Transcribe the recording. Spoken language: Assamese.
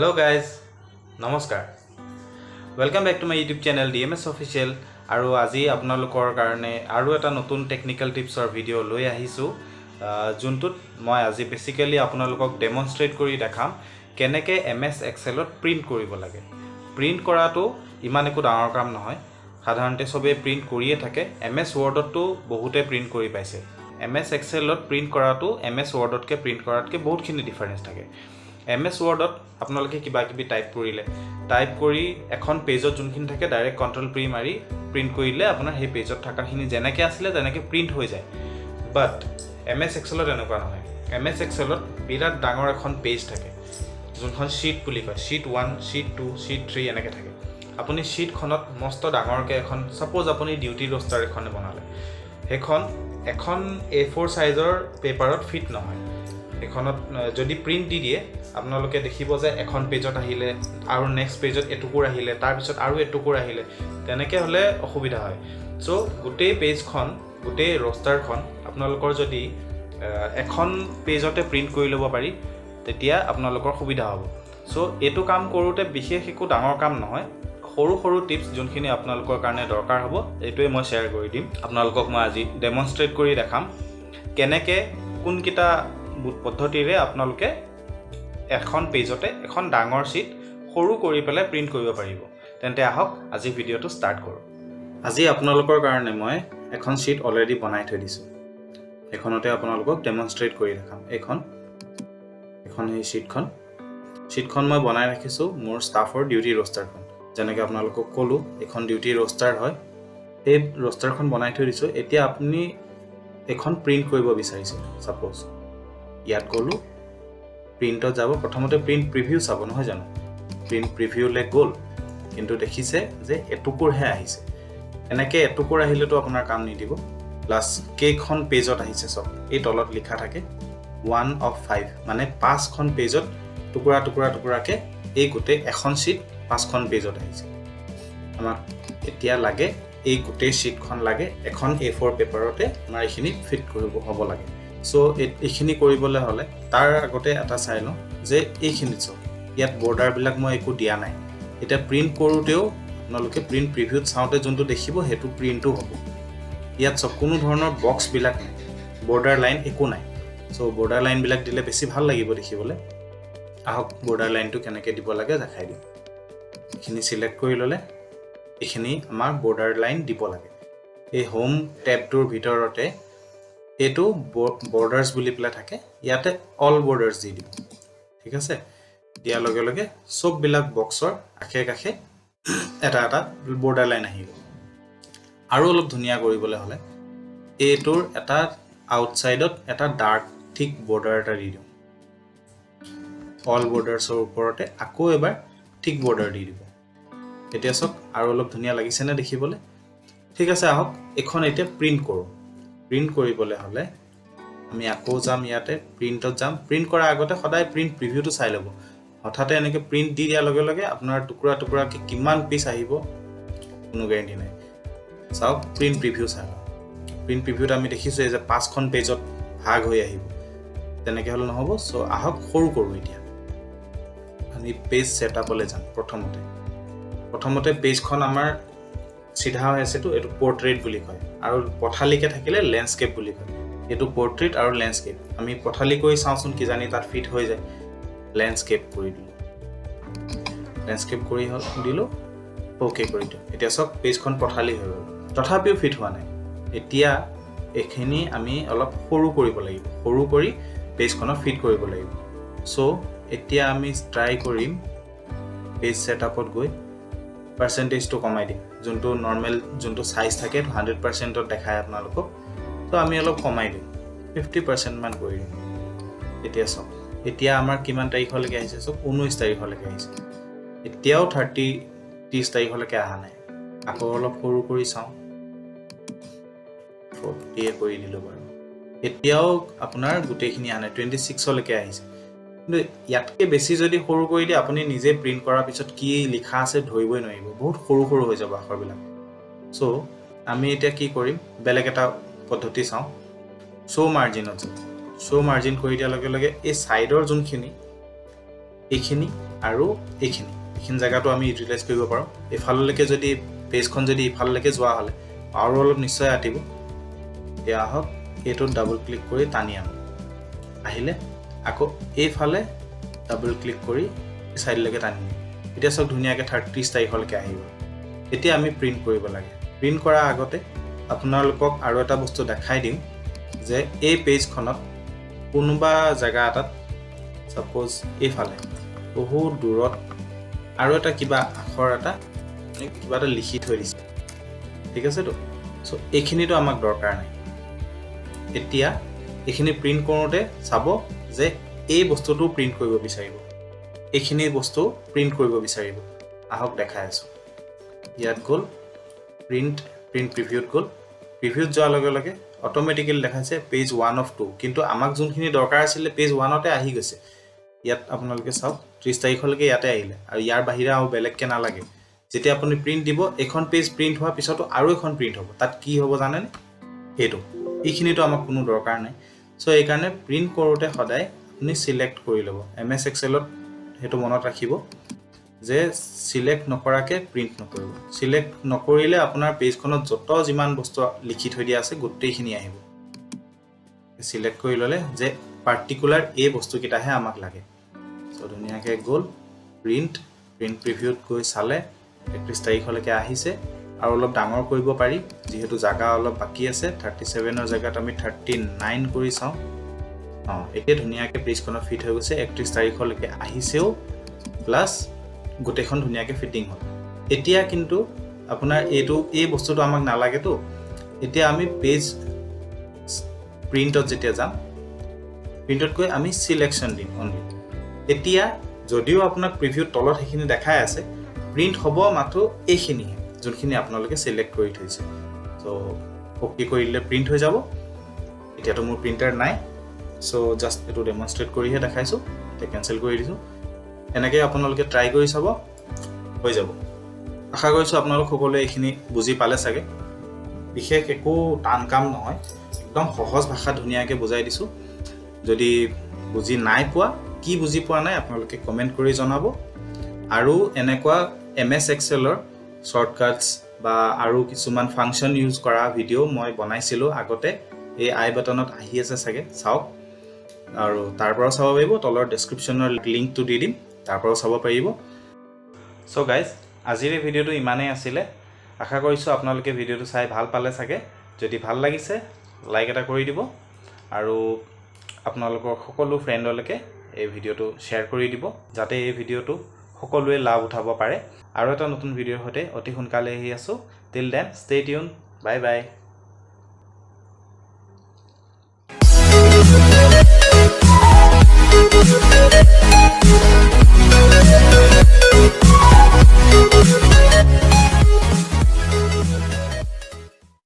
Hello guys, নমস্কাৰ Welcome back to my YouTube channel DMS Official আৰু আজি আপোনালোকৰ কাৰণে আৰু এটা নতুন টেকনিক্যাল টিপছৰ ভিডিও লৈ আহিছো যোনটোত মই আজি বেসিক্যালি আপোনালোকক ডেমনস্ট্ৰেট কৰি দেখাম কেনেকৈ MS Excel ত প্ৰিন্ট কৰিব লাগে প্ৰিন্ট কৰাটো ইমান একো ডাঙৰ কাম নহয় সাধাৰণতে সবে প্ৰিন্ট কৰিয়ে থাকে MS Word তো বহুতে প্ৰিন্ট কৰি পাইছে MS Excel ত প্ৰিন্ট কৰাটো MS Word তকে প্ৰিন্ট কৰাতকে বহুতখিনি ডিফাৰেন্স থাকে MS Word আপোনালোকে কিবা কিবি টাইপ কৰি এখন পেজত যোনখিনি থাকে ডাইৰেক্ট কন্ট্ৰোল প্ৰি মাৰি প্ৰিন্ট কৰিলে আপোনাৰ সেই পেজত থাকাখিনি যেনেকৈ আছিল তেনেকৈ প্ৰিন্ট হৈ যায় বাট MS Excel ত এনেকুৱা নহয় MS Excel ত বিৰাট ডাঙৰ এখন পেজ থাকে যোনখন শীট বুলি কয় শীট 1 শীট 2 শীট 3 এনেকৈ থাকে আপুনি শীটখনত মস্ত ডাঙৰকৈ এখন সাপোজ আপুনি ডিউটি ৰস্টাৰ এখন বনালে হেখন এখন A4 সাইজৰ পেপাৰত ফিট নহয় এখনত যদি প্ৰিন্ট দি দিয়ে আপোনালোকে দেখিব যে এখন পেজত আহিলে আৰু নেক্সট পেজত এটুকুৰ আহিলে তাৰ পিছত আৰু এটুকুৰ আহিলে তেনেকৈ হলে অসুবিধা হয় সো গোটেই পেজখন গোটেই ৰস্টাৰখন আপোনালোকৰ যদি এখন পেজতে প্ৰিন্ট কৰি ল'ব পাৰি তেতিয়া আপোনালোকৰ সুবিধা হ'ব সো এটো কাম কৰোতে বিশেষ একো ডাঙৰ কাম নহয় সৰু সৰু টিপস যোনখিনি আপোনালোকৰ কাৰণে দৰকাৰ হ'ব এটোৱে মই শেয়াৰ কৰি দিম আপোনালোকক মই আজি ডেমনস্ট্ৰেট কৰি দেখাম কেনেকৈ কোনকিটা পদ্ধতিৰে আপোনালোকে এখন পেজতে এখন ডাঙৰ শীট সৰু কৰি পেলাই প্ৰিন্ট কৰিব পাৰিব তেন্তে আহক আজি ভিডিওটো ষ্টাৰ্ট কৰো আজি আপোনালোকৰ কাৰণে মই এখন শীট অলৰেডি বনাই থৈ দিছো এখনতে আপোনালোকক ডেমনস্ট্ৰেট কৰি দেখাম এখন এই শীটখন মই বনাই ৰাখিছো মোৰ ষ্টাফৰ ডিউটি ৰস্টাৰখন যেনেকৈ আপোনালোকক ক'লো এখন ডিউটি ৰস্টাৰ হয় এই ৰস্টাৰখন বনাই থৈ দিছো এতিয়া আপুনি এখন প্ৰিন্ট কৰিব বিচাৰিছে সাপোজ ইয়াত গলো প্ৰিন্টত যাব প্ৰথমতে প্ৰিন্ট প্ৰিভিউ চাব নহয় জানো প্ৰিন্ট প্ৰিভিউলে গল কিন্তু দেখিছে যে এটুকুৰহে আহিছে এনেকৈ এটুকুৰ আহিলেতো আপোনাৰ কাম নিদিব প্লাস কেখন পেজত আহিছে সব এই তলত লিখা থাকে 1 of 5 মানে 5খন পেজত টুকুৰাকে এই গোটেই এখন শীট 5খন পেজত আহিছে আমাক এতিয়া লাগে এই গোটেই শীটখন লাগে এখন A4 পেপাৰতে আমাৰ এইখিনি ফিট কৰিব হ'ব লাগে সো এইখিনি কৰিবলৈ হলে তাৰ আগতে এটা চাই লওঁ যে এইখিনি চক ইয়াত বৰ্ডাৰ বিলাক মই একো দিয়া নাই এটা প্ৰিন্ট কৰোতেও আপোনালোকে প্ৰিন্ট প্ৰিভিউত চাওঁতে যোনটো দেখিব হেতু প্ৰিন্টটো হ'ব ইয়াত সব কোনো ধৰণৰ বক্স বিলাক নাই বৰ্ডাৰ লাইন একো নাই সো বৰ্ডাৰ লাইন বিলাক দিলে বেছি ভাল লাগিব দেখিবলৈ আহক বৰ্ডাৰ লাইনটো কেনেকৈ দিব লাগে দেখাই দিম এইখিনি সিলেক্ট কৰি ললে এইখিনি আমাৰ বৰ্ডাৰ লাইন দিব লাগে এই হোম টেবটোৰ ভিতৰতে এটো বৰ্ডাৰ্স বুলি প্লে থাকে ইয়াতে অল বৰ্ডাৰ্স দি দিব ঠিক আছে দিয়া লগে লগে সব বিলাক বক্সৰ আখে এটা বৰ্ডাৰ লাইন আহিব আৰু অলপ ধুনিয়া কৰিবলৈ হলে এটোৰ এটা আউটসাইডত এটা ডাৰ্ক ঠিক বৰ্ডাৰ এটা দি দিওঁ অল বৰ্ডাৰ্সৰ ওপৰতে আকৌ এবাৰ ঠিক বৰ্ডাৰ দি দিব এতিয়া সব আৰু অলপ ধুনিয়া লাগিছে নে দেখিবলৈ ঠিক আছে আহক এখন এতিয়া প্ৰিন্ট কৰো প্ৰিন্ট কৰিবলৈ হলে আমি আকৌ যাম ইয়াতে প্ৰিন্টত যাম প্ৰিন্ট কৰাৰ আগতে সদায় প্ৰিন্ট প্ৰিভিউটো চাই ল'ব হঠাতে এনেকৈ প্ৰিন্ট দি দিয়াৰ লগে লগে আপোনাৰ টুকুৰাকে কিমান পিস আহিব কোনো গ্যাৰান্টি নাই চাওক প্ৰিন্ট প্ৰিভিউ চাই প্ৰিন্ট প্ৰিভিউত আমি দেখিছো যে 5খন পেজত ভাগ হৈ আহিব তেনেকৈ হলে নহব সো আহক সৰু কৰো এতিয়া আমি পেজ সেটআপলৈ যাম প্ৰথমতে পেজখন আমাৰ সিধা হৈ আছে তো এটো পোৰ্ট্ৰেট বুলি কয় আৰু পথালিকে থাকিলে ল্যান্ডস্কেপ বুলি কয় এটো পোৰ্ট্ৰেট আৰু ল্যান্ডস্কেপ আমি পথালি কৰি চাওঁচোন কি জানি তাত ফিট হৈ যায় ল্যান্ডস্কেপ কৰি দিলো ওকে কৰি দিলো এতিয়া সব পেজখন পথালি হৈ গ'ল তথাপিও ফিট হোৱা নাই এতিয়া এখিনি আমি অলপ সৰু কৰিব লাগিব সৰু কৰি পেজখনত ফিট কৰিব লাগিব সো এতিয়া আমি ট্ৰাই কৰিম পেজ সেটআপত গৈ পার্সেন্টেজটো কমাই দিম যোনটো নরমাল যোনটো সাইজ থাকে 100% ত দেখায় আপোনালোকক তো আমি অলপ কমাই দিম 50% মান কৰি দিম এতিয়া সব এতিয়া আমাৰ কিমান তাৰিখলৈকে আহিছে সব 19 তাৰিখলৈকে আহিছে এতিয়াও 30 তাৰিখলৈকে আহা নাই আকৌ অলপ সৰু কৰি চাওঁ 40 কৰি দিলো বাৰু এতিয়াও আপোনাৰ গোটেইখিনি আনে 26 লৈকে আহিছে কিন্তু ইয়াতকে বেছি যদি সৰু কৰি দিয়ে আপুনি নিজে প্ৰিন্ট কৰাৰ পিছত কি লিখা আছে ধৰিবই নোৱাৰিব বহুত সৰু হৈ যাব আখৰবিলাক সো আমি এতিয়া কি কৰিম বেলেগ এটা পদ্ধতি চাওঁ শো মাৰ্জিনত শো মাৰ্জিন কৰি দিয়াৰ লগে লগে এই সাইডৰ যোনখিনি এইখিনি আৰু এইখিনি জেগাটো আমি ইউটিলাইজ কৰিব পাৰোঁ এফাললৈকে যদি পেজখন যদি ইফাললৈকে যোৱা হ'লে আৰু অলপ নিশ্চয় আঁতিব এতিয়া আহক এইটোত ডাবল ক্লিক কৰি টানি আনো আহিলে আকৌ এইফালে ডাবল ক্লিক কৰি সাইডলৈকে টানি দিম এতিয়া সব ধুনীয়াকৈ 30 তাৰিখলৈকে আহিব এতিয়া আমি প্ৰিন্ট কৰিব লাগে প্ৰিন্ট কৰাৰ আগতে আপোনালোকক আৰু এটা বস্তু দেখাই দিম যে এই পেজখনত কোনোবা জায়গা এটাত সাপোজ এইফালে বহুত দূৰত আৰু এটা কিবা আখৰ এটা কিবা এটা লিখি থৈ দিছে ঠিক আছে তো সো এইখিনিটো আমাক দৰকাৰ নাই এতিয়া এইখিনি প্ৰিন্ট কৰোঁতে চাব যে এই বস্তুটো প্ৰিন্ট কৰিব বিচাৰিব এইখিনি বস্তু প্ৰিন্ট কৰিব বিচাৰিব আহক দেখাই আছো ইয়াত গ'ল প্ৰিন্ট প্ৰিভিউত গ'ল প্ৰিভিউত যোৱাৰ লগে লগে অটোমেটিক্যালি দেখাইছে পেজ 1 of 2 কিন্তু আমাক যোনখিনি দৰকাৰ আছিল পেজ 1 তে আহি গৈছে ইয়াত আপোনালোকে চাওক 30 তাৰিখলৈকে ইয়াতে আহিলে আৰু ইয়াৰ বাহিৰে আৰু বেলেগকে নালাগে যেতিয়া আপুনি প্ৰিন্ট দিব এখন পেজ প্ৰিন্ট হোৱাৰ পিছতো আৰু এখন প্ৰিন্ট হ'ব তাত কি হ'ব জানেনে এইটো এইখিনিটো আমাক কোনো দৰকাৰ নাই সো এই কাৰণে প্ৰিন্ট কৰোঁতে সদায় আপুনি সিলেক্ট কৰি ল'ব MS Excelত হেতু মনত ৰাখিব যে সিলেক্ট নকৰাকে প্ৰিন্ট নকৰিব সিলেক্ট নকৰিলে আপোনাৰ পেজখনত যত যিমান বস্তু লিখি থৈ দিয়া আছে গোটেইখিনি আহিব সিলেক্ট কৰি ললে যে পাৰ্টিকুলাৰ এই বস্তু কিটাহে আমাক লাগে সো ধুনীয়াকৈ গ'ল প্ৰিন্ট প্ৰিভিউত গৈ চালে 31 তাৰিখলৈকে আহিছে আৰু অলপ ডাঙৰ কৰিব পাৰি যেহেতু জায়গা অলপ বাকি আছে 37 ৰ জায়গাত আমি 39 কৰি চাওঁ এতিয়া ধুনীয়াকৈ পেজখনৰ ফিট হৈ গৈছে 31 তাৰিখলৈকে আহিছেও প্লাস গোটেইখন ধুনীয়াকৈ ফিটিং হ'ল এতিয়া কিন্তু আপোনাৰ এই বস্তুটো আমাক নালাগে তো এতিয়া আমি পেজ প্ৰিন্টত যেতিয়া যাম প্ৰিন্টত গৈ আমি সিলেকশন দিম অনলি এতিয়া যদিও আপোনাক প্ৰিভিউ তলত সেইখিনি দেখাই আছে প্ৰিন্ট হ'ব মাত্ৰ এইখিনি যোনখিনি আপোনালোকে সিলেক্ট কৰি থৈছে সো ওকে কৰিলে প্ৰিন্ট হৈ যাব এতিয়াতো মোৰ প্ৰিন্টাৰ নাই সো জাস্ট এটো ডেমনস্ট্ৰেট কৰিহে দেখাইছো তে কেনসেল কৰি দিছো এনেকৈ আপোনালোকে ট্ৰাই কৰি চাব হৈ যাব আশা কৰিছো আপোনালোক সকলোৱে এইখিনি বুজি পালে চাগে বিশেষ একো টান কাম নহয় একদম সহজ ভাষা ধুনীয়াকৈ বুজাই দিছো যদি বুজি নাই পোৱা কি বুজি পোৱা নাই আপোনালোকে কমেন্ট কৰি জনাব আৰু এনেকুৱা MS Excelৰ শৰ্টকাটস বা আৰু কিছুমান ফাংচন ইউজ কৰা ভিডিও মই বনাইছিলো আগতে এই আই বাটনত আহি আছে চাগে চাওক আৰু তাৰ পৰা চাব পাৰিব তলৰ ডেসক্ৰিপচনৰ লিংকটো দি দিম তাৰ পৰা চাব পাৰিব সো গাইজ আজিৰ এই ভিডিওটো ইমানেই আছিলে আশা কৰিছো আপোনালোকে ভিডিওটো চাই ভাল পালে চাগে যদি ভাল লাগিছে লাইক এটা কৰি দিব আৰু আপোনালোকৰ সকলো ফ্ৰেণ্ডলৈকে এই ভিডিওটো শেয়াৰ কৰি দিব যাতে এই ভিডিওটো সকলোৱে লাভ উঠাব পাৰে আৰু এটা নতুন ভিডিওৰ সৈতে অতি সোনকালে আহি আছো till then stay tuned bye বাই